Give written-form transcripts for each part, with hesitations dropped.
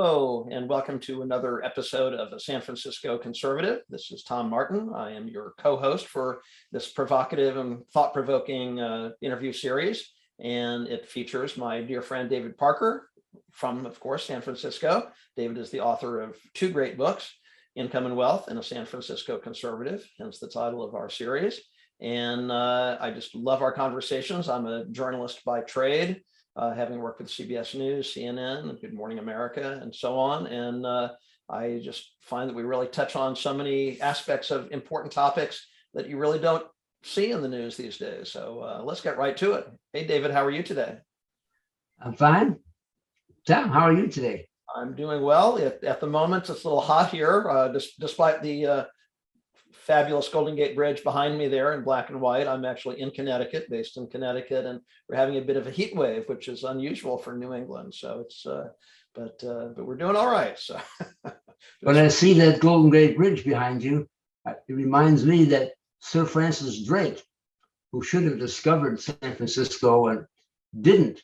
Hello, and welcome to another episode of the San Francisco Conservative. This is Tom Martin. I am your co-host for this provocative and thought-provoking interview series, and it features my dear friend David Parker from, of course, San Francisco. David is the author of two great books, Income and Wealth and a San Francisco Conservative, hence the title of our series. And I just love our conversations. I'm a journalist by trade, having worked with CBS News, CNN, Good Morning America, and so on. And I just find that we really touch on so many aspects of important topics that you really don't see in the news these days. So let's get right to it. Hey, David, how are you today? I'm fine. Tom, how are you today? I'm doing well. At the moment, it's a little hot here, despite the fabulous Golden Gate Bridge behind me there in black and white. I'm actually in Connecticut, based in Connecticut, and we're having a bit of a heat wave, which is unusual for New England. So it's, but we're doing all right. So when I see that Golden Gate Bridge behind you, it reminds me that Sir Francis Drake, who should have discovered San Francisco and didn't,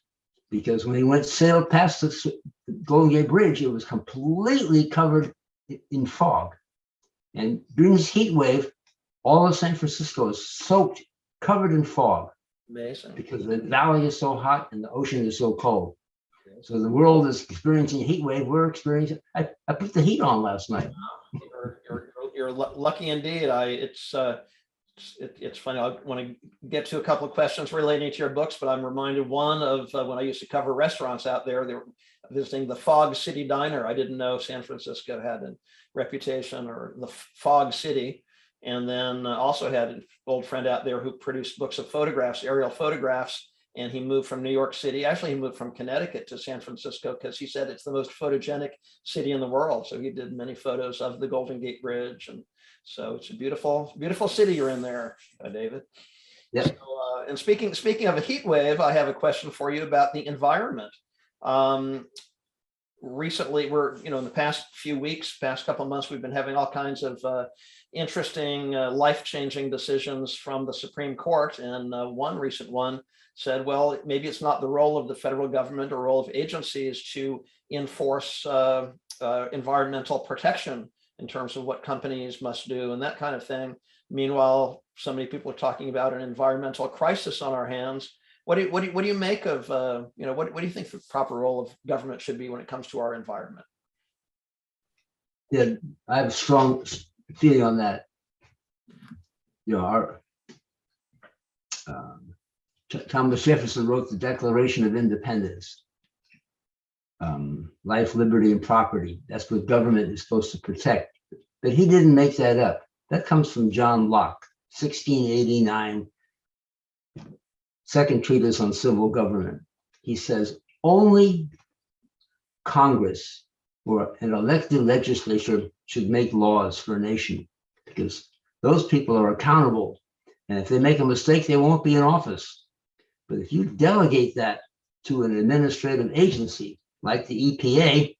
because when he sailed past the Golden Gate Bridge, it was completely covered in fog. And during this heat wave, all of San Francisco is soaked, covered in fog. Amazing. Because the valley is so hot and the ocean is so cold. So the world is experiencing a heat wave. We're experiencing. I put the heat on last night. You're lucky indeed. It's funny. I want to get to a couple of questions relating to your books, but I'm reminded one of when I used to cover restaurants out there. They were visiting the Fog City Diner. I didn't know San Francisco had a reputation, or the Fog City, and then also had an old friend out there who produced books of photographs, aerial photographs, and he moved from New York City. Actually, he moved from Connecticut to San Francisco because he said it's the most photogenic city in the world. So he did many photos of the Golden Gate Bridge, and so it's a beautiful, beautiful city you're in there, David. Yes. So, and speaking of a heat wave, I have a question for you about the environment. Recently, in the past few weeks, past couple of months, we've been having all kinds of interesting, life-changing decisions from the Supreme Court. And one recent one said, well, maybe it's not the role of the federal government or role of agencies to enforce environmental protection in terms of what companies must do and that kind of thing. Meanwhile, so many people are talking about an environmental crisis on our hands. What do you make of, what do you think the proper role of government should be when it comes to our environment? Yeah, I have a strong feeling on that. Thomas Jefferson wrote the Declaration of Independence. Life, liberty, and property. That's what government is supposed to protect. But he didn't make that up. That comes from John Locke, 1689. Second treatise on civil government. He says only Congress or an elected legislature should make laws for a nation, because those people are accountable. And if they make a mistake, they won't be in office. But if you delegate that to an administrative agency like the EPA,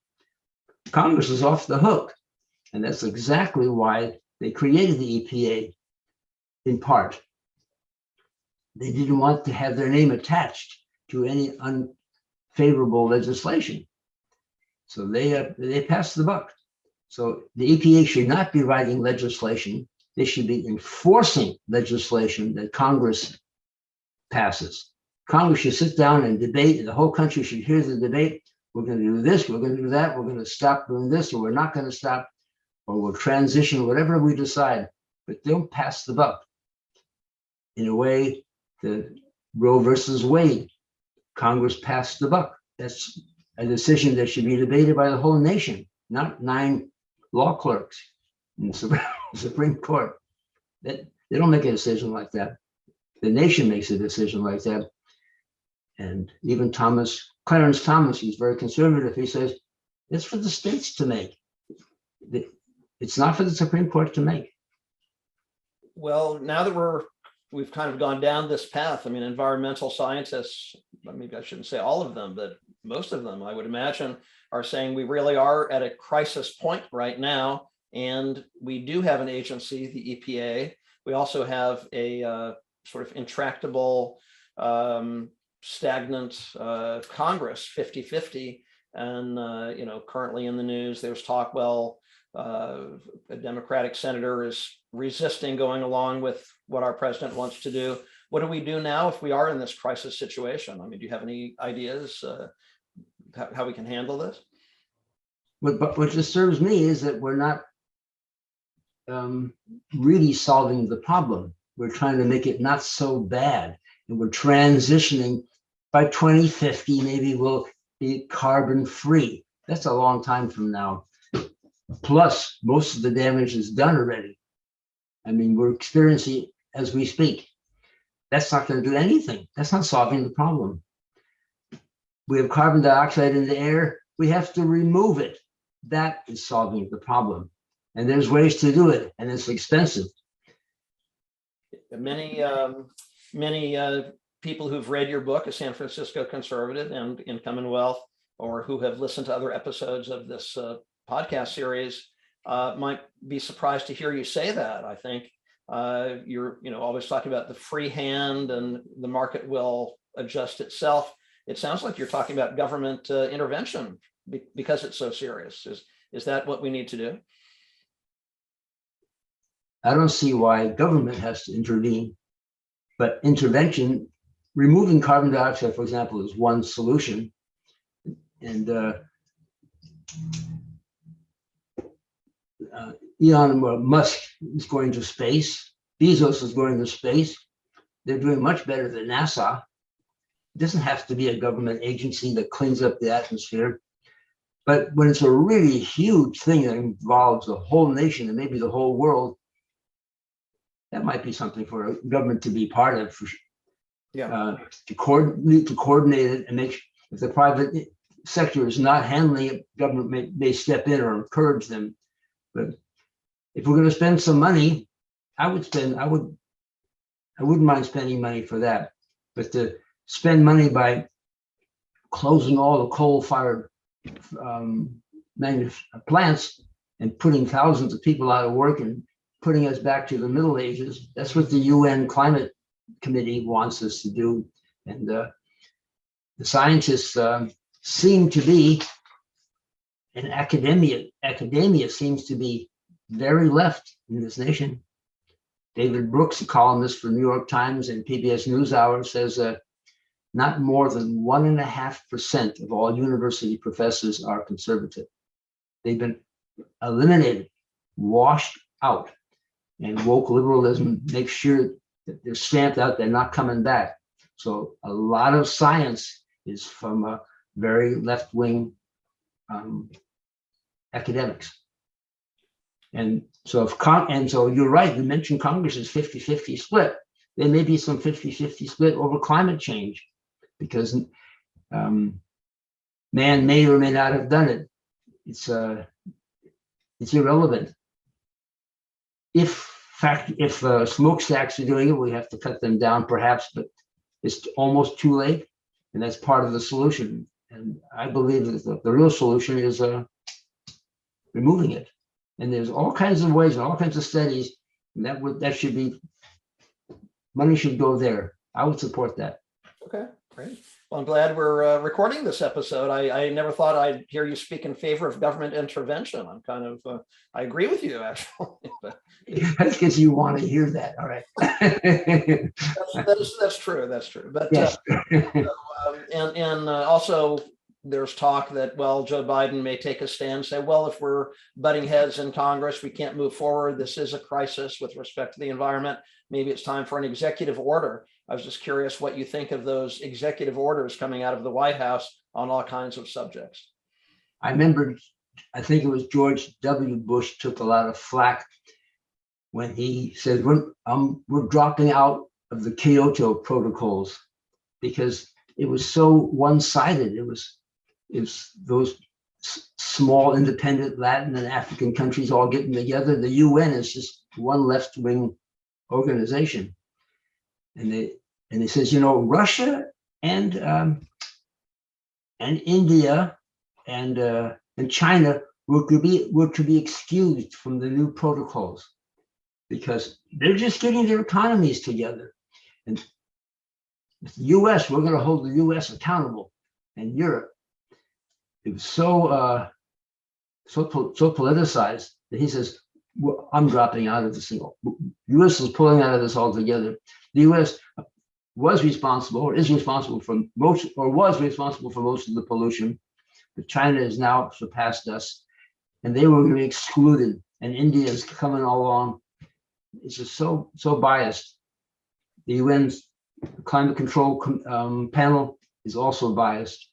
Congress is off the hook. And that's exactly why they created the EPA, in part. They didn't want to have their name attached to any unfavorable legislation. So they passed the buck. So the EPA should not be writing legislation. They should be enforcing legislation that Congress passes. Congress should sit down and debate, and the whole country should hear the debate. We're going to do this, we're going to do that, we're going to stop doing this, or we're not going to stop, or we'll transition, whatever we decide. But don't pass the buck. In a way, the Roe versus Wade, Congress passed the buck. That's a decision that should be debated by the whole nation, not 9 law clerks in the Supreme Court. They don't make a decision like that. The nation makes a decision like that. And even Clarence Thomas, he's very conservative. He says, it's for the states to make. It's not for the Supreme Court to make. Well, now that we've kind of gone down this path, I mean, environmental scientists, maybe I shouldn't say all of them, but most of them, I would imagine, are saying we really are at a crisis point right now. And we do have an agency, the EPA. We also have a sort of intractable, stagnant Congress, 50-50. And, currently in the news, there's talk, well, a Democratic senator is resisting going along with what our president wants to do. What do we do now if we are in this crisis situation? I mean, do you have any ideas how we can handle this? What disturbs me is that we're not really solving the problem. We're trying to make it not so bad, and we're transitioning. By 2050, maybe we'll be carbon free. That's a long time from now. Plus, most of the damage is done already. I mean, we're experiencing it as we speak. That's not going to do anything. That's not solving the problem. We have carbon dioxide in the air. We have to remove it. That is solving the problem. And there's ways to do it, and it's expensive. Many people who've read your book, A San Francisco Conservative and Income and Wealth, or who have listened to other episodes of this podcast series, might be surprised to hear you say that. I think you're always talking about the free hand and the market will adjust itself. It sounds like you're talking about government intervention because it's so serious. Is that what we need to do? I don't see why government has to intervene, but intervention, removing carbon dioxide, for example, is one solution. And Elon Musk is going to space. Bezos is going to space. They're doing much better than NASA. It doesn't have to be a government agency that cleans up the atmosphere. But when it's a really huge thing that involves the whole nation and maybe the whole world, that might be something for a government to be part of. To coordinate it and make sure if the private sector is not handling it, government may step in or encourage them. But if we're going to spend some money, I wouldn't mind spending money for that. But to spend money by closing all the coal-fired plants and putting thousands of people out of work and putting us back to the Middle Ages, that's what the UN Climate Committee wants us to do. And the scientists seem to be, and academia seems to be very left in this nation. David Brooks, a columnist for New York Times and PBS NewsHour, says that not more than 1.5% of all university professors are conservative. They've been eliminated, washed out, and woke liberalism makes sure that they're stamped out, they're not coming back. So a lot of science is from a very left-wing academics. And so so you're right, you mentioned Congress is 50-50 split. There may be some 50-50 split over climate change because man may or may not have done it. It's irrelevant. If smokestacks are doing it, we have to cut them down perhaps, but it's almost too late, and that's part of the solution. And I believe that the real solution is removing it. And there's all kinds of ways and all kinds of studies, and that should be, money should go there. I would support that. Okay, great. Well, I'm glad we're recording this episode. I never thought I'd hear you speak in favor of government intervention. I'm kind of, I agree with you, actually. That's because you want to hear that. All right. That's true. That's true. But yes. Also, there's talk that, well, Joe Biden may take a stand and say, well, if we're butting heads in Congress, we can't move forward. This is a crisis with respect to the environment. Maybe it's time for an executive order. I was just curious what you think of those executive orders coming out of the White House on all kinds of subjects. I remember, I think it was George W. Bush took a lot of flack when he said, we're dropping out of the Kyoto protocols because it was so one-sided. It was those small independent Latin and African countries all getting together. The UN is just one left-wing organization. And he says, Russia and India and China were to be excused from the new protocols because they're just getting their economies together. And the US, we're going to hold the US accountable, and Europe. it was so politicized that he says, well, I'm dropping out of this thing. U.S. is pulling out of this altogether. The U.S. was responsible or is responsible for most, or was responsible for most of the pollution, but China has now surpassed us, and they were going to be excluded. And India is coming along. It's just so biased. The UN's climate control panel is also biased.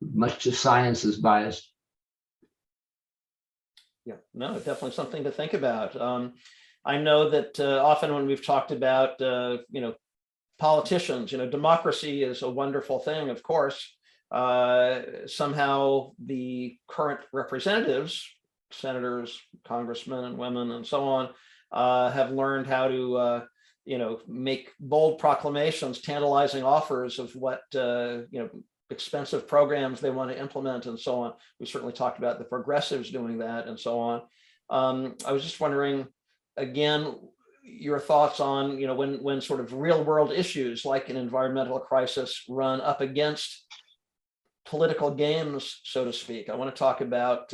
Much of science is biased. Yeah, no, definitely something to think about. I know that often when we've talked about, politicians, democracy is a wonderful thing, of course. Somehow the current representatives, senators, congressmen and women and so on, have learned how to, make bold proclamations, tantalizing offers of what, expensive programs they want to implement and so on. We certainly talked about the progressives doing that and so on. I was just wondering, again, your thoughts on, when sort of real world issues like an environmental crisis run up against political games, so to speak. I want to talk about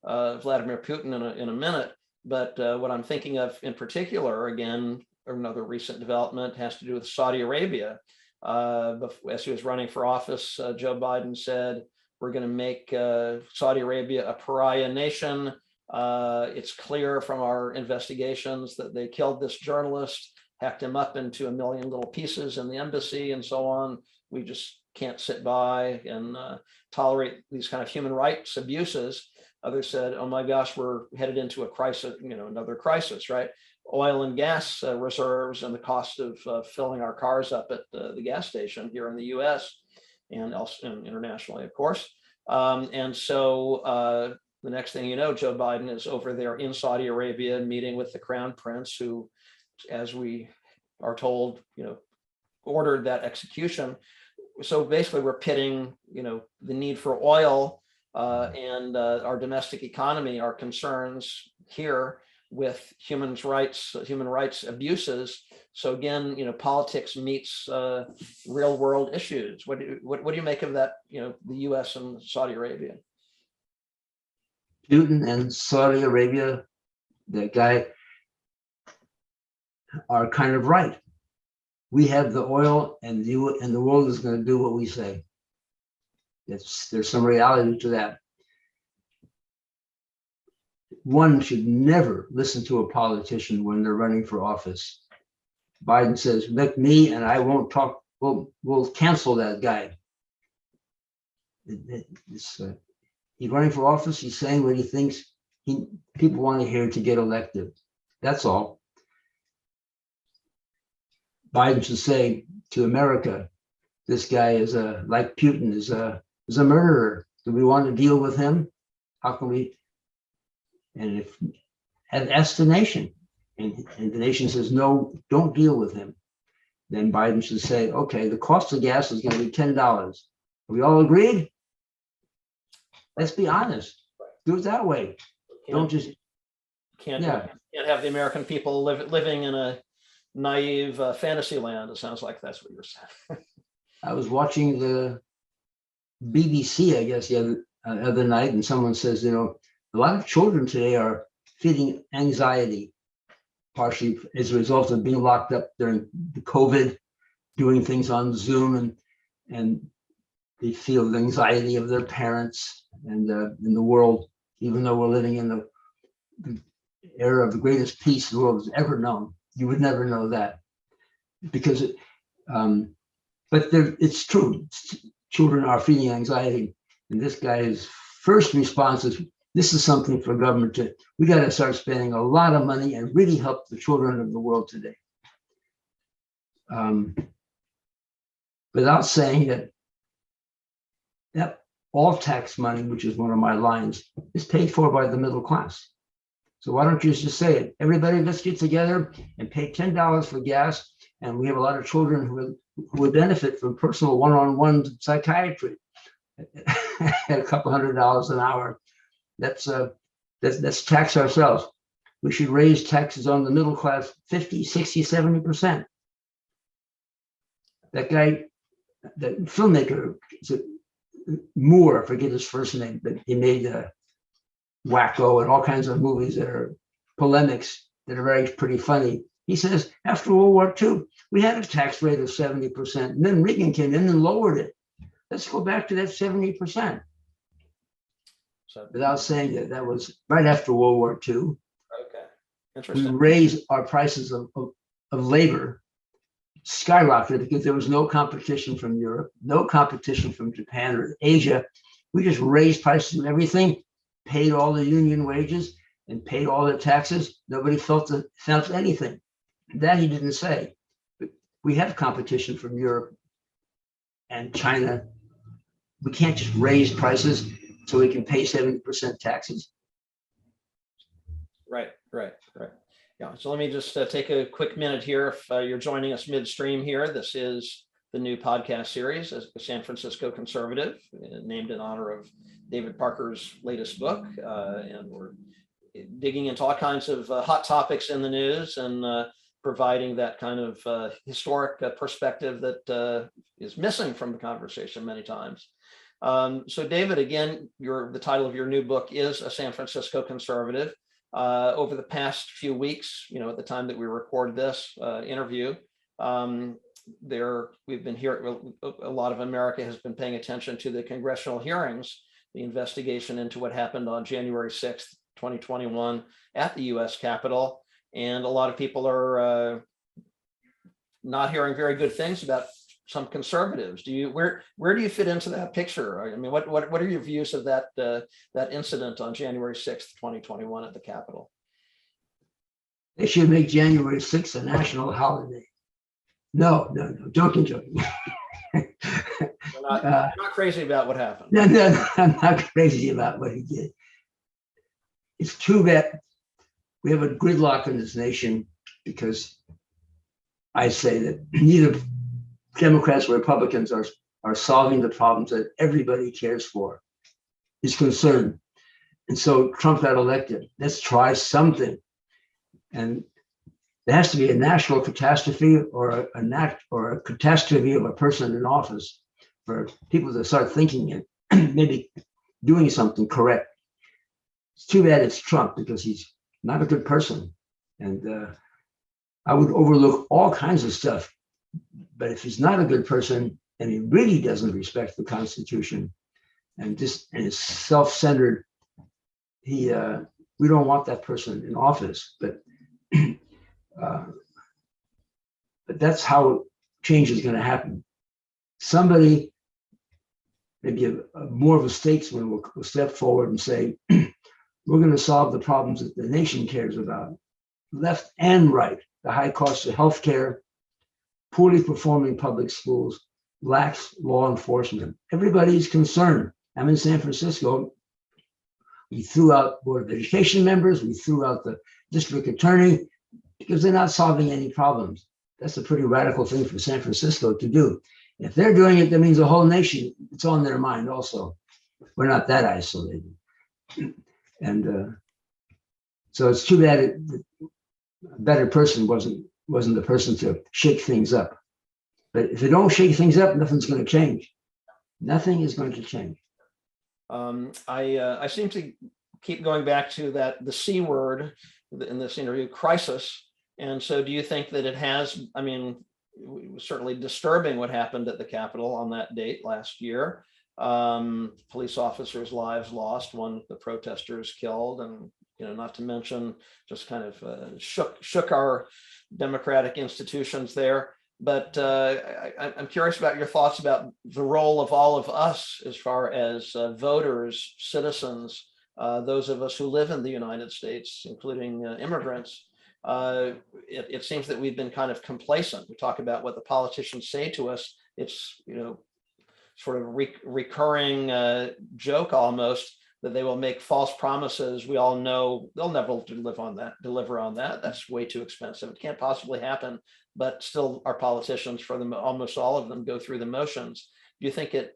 Vladimir Putin in a minute, but what I'm thinking of in particular, again, another recent development has to do with Saudi Arabia. As he was running for office, Joe Biden said, we're going to make Saudi Arabia a pariah nation. It's clear from our investigations that they killed this journalist, hacked him up into a million little pieces in the embassy and so on. We just can't sit by and tolerate these kind of human rights abuses. Others said, oh my gosh, we're headed into a crisis, another crisis, right? Oil and gas reserves and the cost of filling our cars up at the gas station here in the US and internationally, of course. And so the next thing you know, Joe Biden is over there in Saudi Arabia meeting with the crown prince, who, as we are told, ordered that execution. So basically we're pitting, the need for oil and our domestic economy, our concerns here with human rights abuses. So again, politics meets real world issues. What do you make of that? The U.S. and Saudi Arabia. Putin and Saudi Arabia, that guy, are kind of right. We have the oil, and the world is going to do what we say. There's some reality to that. One should never listen to a politician when they're running for office. Biden says, "Let me, and I won't talk. We'll cancel that guy." He's running for office. He's saying what he thinks people want to hear to get elected. That's all. Biden should say to America, "This guy is like Putin is a murderer. Do we want to deal with him? How can we?" And ask the nation, and the nation says, "No, don't deal with him." Then Biden should say, "Okay, the cost of gas is going to be $10. Are we all agreed? Let's be honest. Do it that way. Don't just can't have the American people living in a naive fantasy land." It sounds like that's what you're saying. I was watching the BBC, I guess, the other night, and someone says, a lot of children today are feeling anxiety, partially as a result of being locked up during the COVID, doing things on Zoom, and they feel the anxiety of their parents and in the world, even though we're living in the era of the greatest peace the world has ever known. You would never know that, because but it's true. Children are feeling anxiety, and this guy's first response is, "This is something for government we got to start spending a lot of money and really help the children of the world today." Without saying that all tax money, which is one of my lines, is paid for by the middle class. So why don't you just say it? Everybody, let's get together and pay $10 for gas, and we have a lot of children who would benefit from personal one-on-one psychiatry at a couple $100 an hour. Let's tax ourselves. We should raise taxes on the middle class 50, 60, 70%. That guy, that filmmaker, Moore, I forget his first name, but he made Wacko and all kinds of movies that are polemics that are very pretty funny. He says, after World War II, we had a tax rate of 70%, and then Reagan came in and lowered it. Let's go back to that 70%. So, without saying that that was right after World War II. okay, We interesting. raised our prices of labor, skyrocketed because there was no competition from Europe, no competition from Japan or Asia. We just raised prices of everything, paid all the union wages, and paid all the taxes. Nobody felt anything. That he didn't say. But we have competition from Europe and China. We can't just raise prices so we can pay 70% taxes. Right. Yeah. So let me just take a quick minute here. If you're joining us midstream here, this is the new podcast series, the San Francisco Conservative, named in honor of David Parker's latest book. And we're digging into all kinds of hot topics in the news and providing that kind of historic perspective that is missing from the conversation many times. So David, again, the title of your new book is A San Francisco Conservative. Over the past few weeks, at the time that we recorded this interview, we've been hearing, a lot of America has been paying attention to the congressional hearings, the investigation into what happened on January 6th, 2021 at the US Capitol. And a lot of people are not hearing very good things about some conservatives. Where do you fit into that picture? I mean, what are your views of that incident on January 6th, 2021 at the Capitol? They should make January 6th a national holiday. No, joking. You're not crazy about what happened. No, I'm not crazy about what he did. It's too bad we have a gridlock in this nation because I say that neither Democrats or Republicans are solving the problems that everybody cares for, is concerned. And so Trump got elected. Let's try something. And there has to be a national catastrophe or a catastrophe of a person in office for people to start thinking and maybe doing something correct. It's too bad it's Trump because he's not a good person. And I would overlook all kinds of stuff. But if he's not a good person and he really doesn't respect the Constitution and is self-centered, we don't want that person in office. But that's how change is going to happen. Somebody, maybe more of a statesman, will step forward and say, we're going to solve the problems that the nation cares about, left and right, the high cost of healthcare, poorly performing public schools, lax law enforcement. Everybody's concerned. I'm in San Francisco. We threw out Board of Education members. We threw out the district attorney because they're not solving any problems. That's a pretty radical thing for San Francisco to do. If they're doing it, that means the whole nation, it's on their mind also. We're not that isolated. And so it's too bad a better person wasn't the person to shake things up. But if they don't shake things up, nothing's going to change. Nothing is going to change. I seem to keep going back to the C word in this interview, crisis. And so do you think that it has, I mean, it was certainly disturbing what happened at the Capitol on that date last year. Police officers' lives lost, one of the protesters killed, and not to mention just kind of shook our democratic institutions there. But I'm curious about your thoughts about the role of all of us as far as voters, citizens, those of us who live in the United States, including immigrants. It seems that we've been kind of complacent. We talk about what the politicians say to us. It's sort of recurring joke almost, that they will make false promises. We all know they'll never deliver on that. That's way too expensive. It can't possibly happen. But still, our politicians, for them, almost all of them, go through the motions. Do you think it,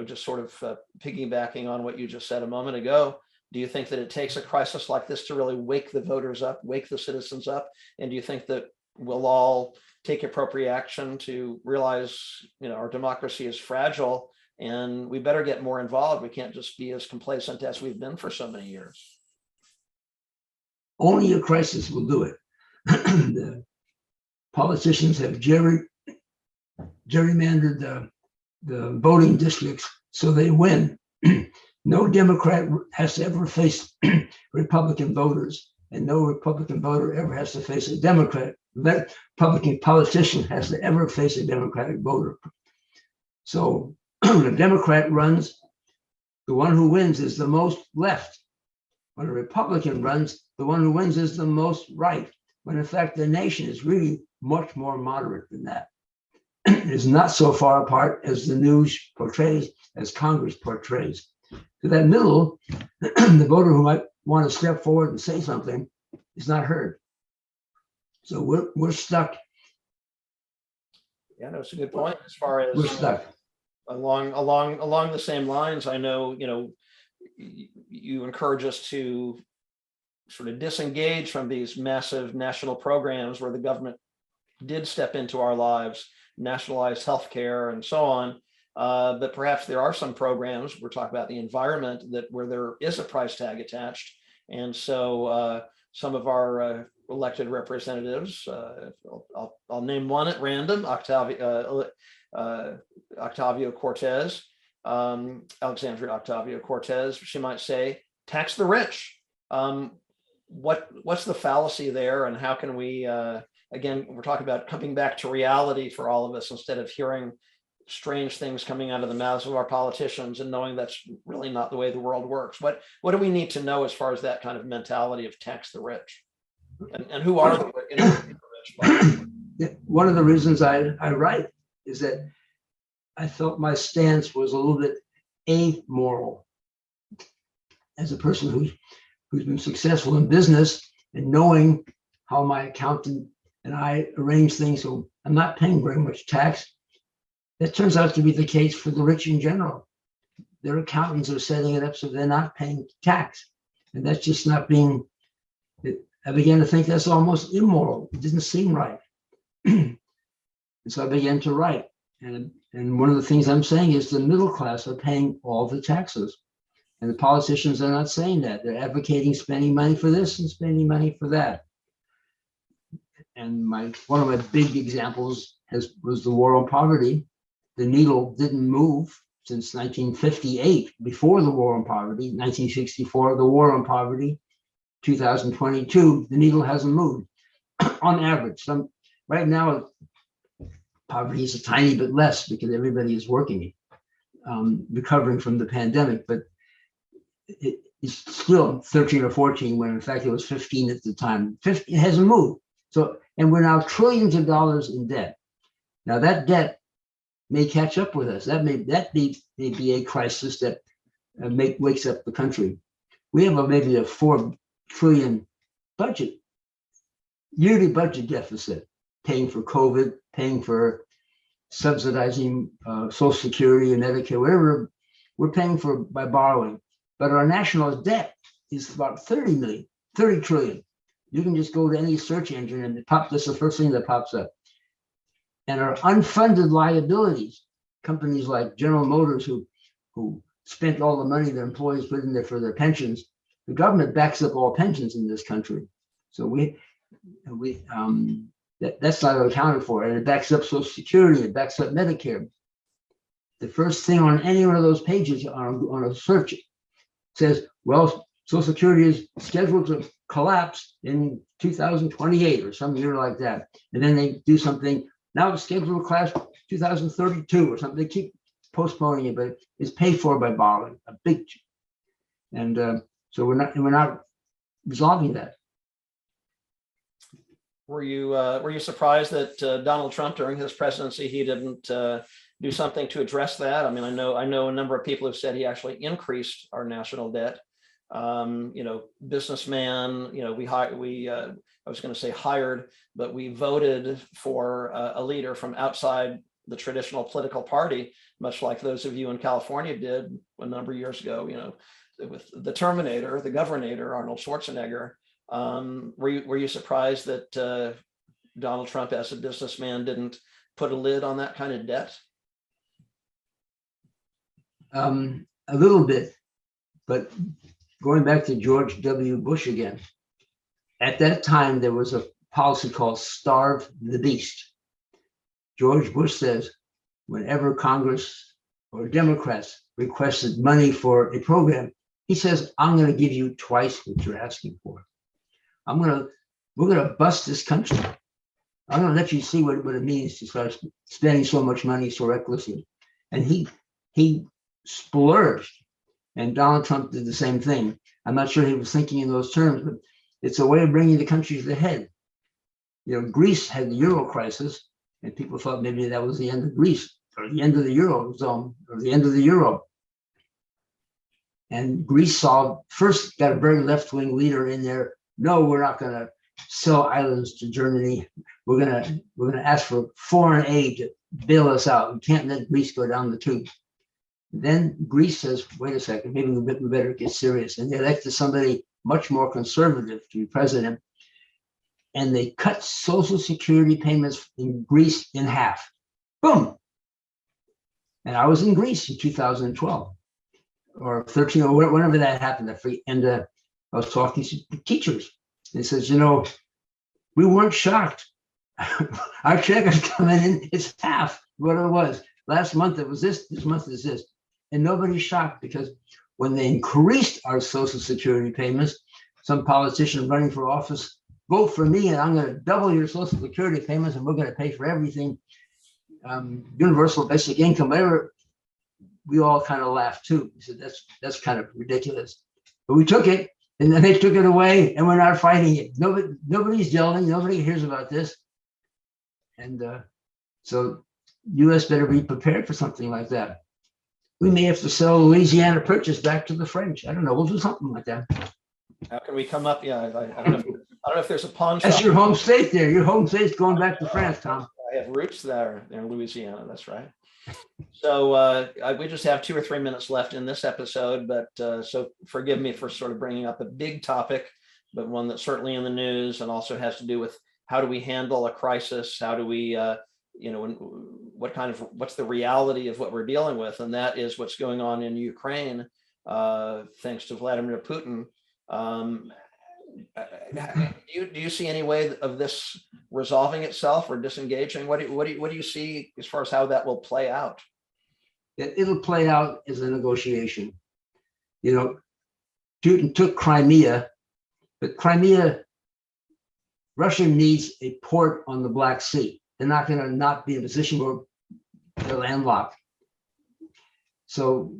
just sort of piggybacking on what you just said a moment ago, do you think that it takes a crisis like this to really wake the voters up, wake the citizens up? And do you think that we'll all take appropriate action to realize, our democracy is fragile and we better get more involved. We can't just be as complacent as we've been for so many years. Only a crisis will do it. The politicians have gerrymandered the voting districts so they win. No Democrat has to ever face Republican voters, and no Republican voter ever has to face a Democrat. That Republican politician has to ever face a Democratic voter. So when a Democrat runs, the one who wins is the most left. When a Republican runs, the one who wins is the most right. When in fact, the nation is really much more moderate than that. It is not so far apart as the news portrays, as Congress portrays. To that middle, the voter who might want to step forward and say something is not heard. So we're stuck. Yeah, that's a good point. As far as We're stuck. Along the same lines, I know, you encourage us to sort of disengage from these massive national programs where the government did step into our lives, nationalized healthcare and so on. But perhaps there are some programs, we're talking about the environment, where there is a price tag attached. And so some of our elected representatives, I'll name one at random, Octavio Cortez, Alexandria Octavio Cortez, she might say, tax the rich. What's the fallacy there, and how can we, again, we're talking about coming back to reality for all of us instead of hearing strange things coming out of the mouths of our politicians and knowing that's really not the way the world works. What do we need to know as far as that kind of mentality of tax the rich? And who are the rich? One of the reasons I write is that I felt my stance was a little bit amoral. As a person who's been successful in business and knowing how my accountant and I arrange things so I'm not paying very much tax, that turns out to be the case for the rich in general. Their accountants are setting it up so they're not paying tax. And that's just not being, I began to think that's almost immoral. It didn't seem right. And so I began to write. And one of the things I'm saying is the middle class are paying all the taxes. And the politicians are not saying that. They're advocating spending money for this and spending money for that. And one of my big examples was the war on poverty. The needle didn't move since 1958, before the war on poverty, 1964, the war on poverty, 2022, the needle hasn't moved on average. Right now, poverty is a tiny bit less because everybody is working, recovering from the pandemic, but it's still 13 or 14 when in fact it was 15 at the time. It hasn't moved. So, and we're now trillions of dollars in debt. Now that debt may catch up with us. That may be a crisis that wakes up the country. We have maybe a 4 trillion budget, yearly budget deficit, paying for COVID, paying for subsidizing Social Security and Medicare, whatever we're paying for by borrowing. But our national debt is about 30 trillion. You can just go to any search engine and that's the first thing that pops up. And our unfunded liabilities, companies like General Motors who spent all the money their employees put in there for their pensions, the government backs up all pensions in this country. So that's not accounted for, and it backs up Social Security, it backs up Medicare. The first thing on any one of those pages on a search says, well, Social Security is scheduled to collapse in 2028 or some year like that. And then they do something, now it's scheduled to collapse 2032 or something. They keep postponing it, but it's paid for by borrowing, a big, and so we're not resolving that. Were you surprised that Donald Trump during his presidency he didn't do something to address that? I mean, I know a number of people have said he actually increased our national debt. Businessman, I was going to say hired, but we voted for a leader from outside the traditional political party, much like those of you in California did a number of years ago, with the Terminator, the Governator, Arnold Schwarzenegger. Were you surprised that Donald Trump as a businessman didn't put a lid on that kind of debt? A little bit, but going back to George W. Bush again, at that time, there was a policy called starve the beast. George Bush says, whenever Congress or Democrats requested money for a program, he says, I'm going to give you twice what you're asking for. We're going to bust this country. I'm going to let you see what it means to start spending so much money so recklessly. And he splurged, and Donald Trump did the same thing. I'm not sure he was thinking in those terms, but it's a way of bringing the country to the head. You know, Greece had the euro crisis, and people thought maybe that was the end of Greece, or the end of the eurozone, or the end of the euro. And Greece first got a very left-wing leader in there. No, we're not going to sell islands to Germany. We're gonna ask for foreign aid to bail us out. We can't let Greece go down the tube. Then Greece says, wait a second, maybe we better get serious. And they elected somebody much more conservative to be president. And they cut Social Security payments in Greece in half. Boom. And I was in Greece in 2012 or 13 or whenever that happened. And I was talking to teachers. They says, you know, we weren't shocked. Our check is coming in, it's half what it was. Last month it was this month is this. And nobody's shocked, because when they increased our Social Security payments, some politician running for office, vote for me and I'm going to double your Social Security payments and we're going to pay for everything, universal basic income, whatever. We all kind of laughed too. We said, that's kind of ridiculous. But we took it, and then they took it away, and we're not fighting it. Nobody's yelling. Nobody hears about this. And so U.S. better be prepared for something like that. We may have to sell Louisiana Purchase back to the French. I don't know. We'll do something like that. How can we come up? Yeah, I don't know if there's a pawn shop. That's your home state there. Your home state's going back to France, Tom. I have roots there in Louisiana. That's right. So we just have 2 or 3 minutes left in this episode, but so forgive me for sort of bringing up a big topic, but one that's certainly in the news and also has to do with how do we handle a crisis? How do we, what's the reality of what we're dealing with? And that is what's going on in Ukraine, thanks to Vladimir Putin. Do you see any way of this resolving itself or disengaging? What do you see as far as how that will play out? It'll play out as a negotiation. You know, Putin took Crimea, but Crimea, Russia needs a port on the Black Sea. They're not going to not be in a position where they're landlocked. So,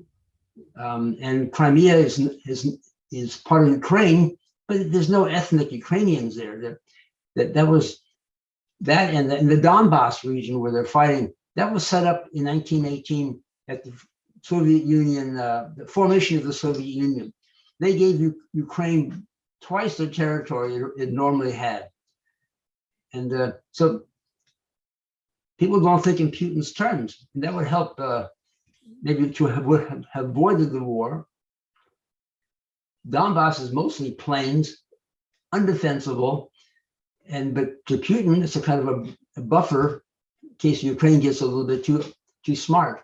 and Crimea is part of Ukraine, but there's no ethnic Ukrainians there. That was that, and in the Donbass region where they're fighting, that was set up in 1918 at the Soviet Union, the formation of the Soviet Union. They gave Ukraine twice the territory it normally had. And so people don't think in Putin's terms, and that would help maybe to have avoided the war. Donbass is mostly plains, undefensible, but to Putin, it's a kind of a buffer in case Ukraine gets a little bit too smart.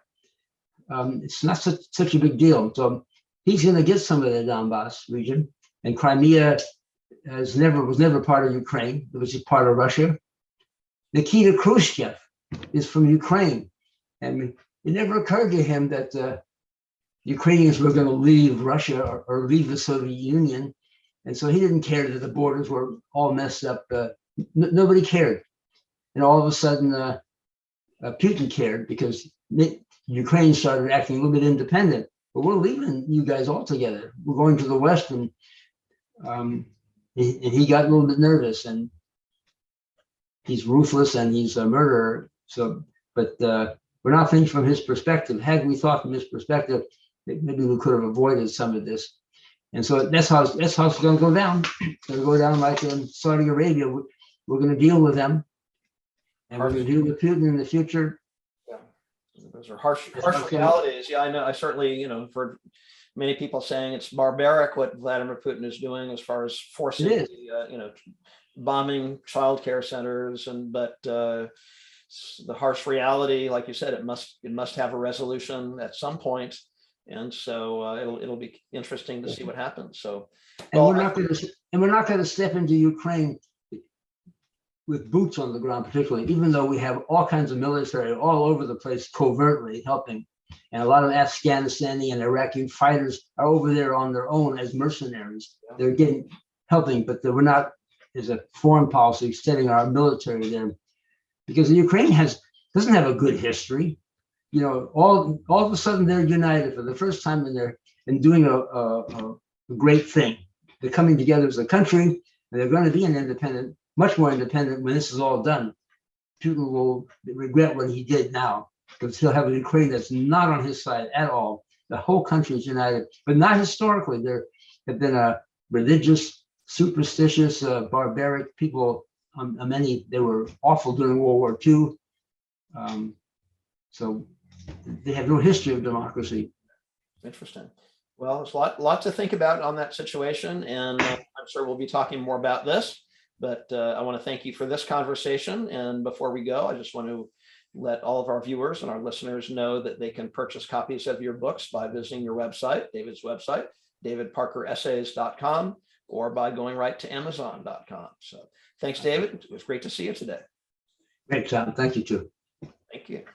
It's not such a big deal. So he's going to get some of the Donbass region, and Crimea was never part of Ukraine. It was just part of Russia. Nikita Khrushchev is from Ukraine, and it never occurred to him that Ukrainians were going to leave Russia or leave the Soviet Union. And so he didn't care that the borders were all messed up. Nobody cared. And all of a sudden, Putin cared because Ukraine started acting a little bit independent. But we're leaving you guys altogether. We're going to the West. And he got a little bit nervous. And he's ruthless and he's a murderer. So, but we're not thinking from his perspective. Had we thought from his perspective, maybe we could have avoided some of this. And so that's how it's going to go down. It's going to go down like in Saudi Arabia. We're going to deal with them, and we're going to deal with Putin in the future. Yeah, those are harsh realities. Yeah, I know. I certainly, for many people saying it's barbaric what Vladimir Putin is doing as far as forcing, bombing childcare centers, but the harsh reality, like you said, it must have a resolution at some point. And so it'll be interesting to see what happens. So, And well, we're not going to step into Ukraine with boots on the ground, particularly, even though we have all kinds of military all over the place covertly helping. And a lot of Afghanistani and Iraqi fighters are over there on their own as mercenaries. They're helping, but we're not, as a foreign policy, extending our military there, because the Ukraine doesn't have a good history. You know, all of a sudden they're united for the first time in doing a great thing. They're coming together as a country, and they're going to be much more independent when this is all done. Putin will regret what he did now, because he'll have a Ukraine that's not on his side at all. The whole country is united, but not historically. There have been a religious, superstitious, barbaric people. Many, they were awful during World War II. So they have no history of democracy. Interesting. Well, there's a lot to think about on that situation, and I'm sure we'll be talking more about this. But I want to thank you for this conversation. And before we go, I just want to let all of our viewers and our listeners know that they can purchase copies of your books by visiting your website, David's website, davidparkeressays.com, or by going right to amazon.com. So thanks, David. It was great to see you today. Great, Tom. Thank you, too. Thank you.